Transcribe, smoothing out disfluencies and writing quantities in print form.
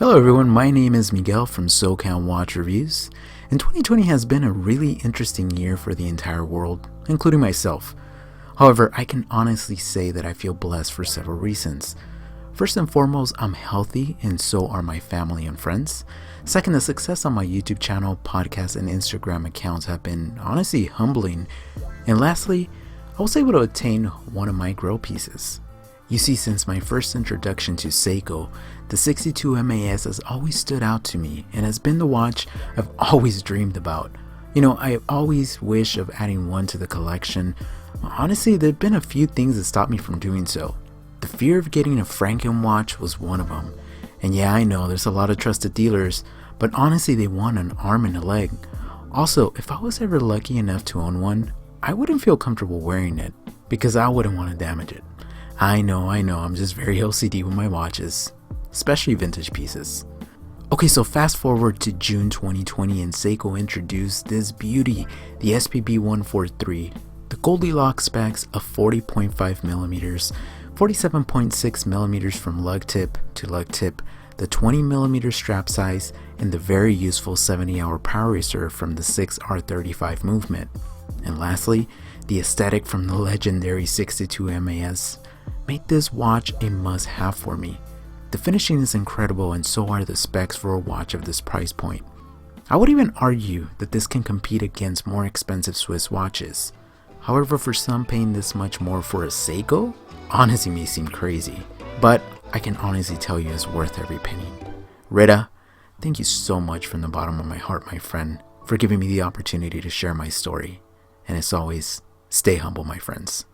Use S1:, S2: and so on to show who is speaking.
S1: Hello everyone, my name is Miguel from SoCal Watch Reviews, and 2020 has been a really interesting year for the entire world, including myself. However, I can honestly say that I feel blessed for several reasons. First and foremost, I'm healthy and so are my family and friends. Second, the success on my YouTube channel, podcast, and Instagram accounts have been honestly humbling. And lastly, I was able to attain one of my grow pieces. You see, since my first introduction to Seiko, the 62 MAS has always stood out to me and has been the watch I've always dreamed about. I always wish of adding one to the collection. Honestly, there have been a few things that stopped me from doing so. The fear of getting a Franken watch was one of them. And yeah, I know there's a lot of trusted dealers, but honestly they want an arm and a leg. Also, if I was ever lucky enough to own one, I wouldn't feel comfortable wearing it because I wouldn't want to damage it. I know, I'm just very OCD with my watches, especially vintage pieces. Okay, so fast forward to June 2020 and Seiko introduced this beauty, the SPB 143. The Goldilocks specs of 40.5 millimeters, 47.6 millimeters from lug tip to lug tip, the 20 millimeter strap size, and the very useful 70-hour power reserve from the 6R35 movement. And lastly, the aesthetic from the legendary 62 MAS made this watch a must-have for me. The finishing is incredible and so are the specs for a watch of this price point. I would even argue that this can compete against more expensive Swiss watches. However, for some paying this much more for a Seiko honestly may seem crazy, but I can honestly tell you it's worth every penny. Ridah, thank you so much from the bottom of my heart, my friend, for giving me the opportunity to share my story. And as always, stay humble, my friends.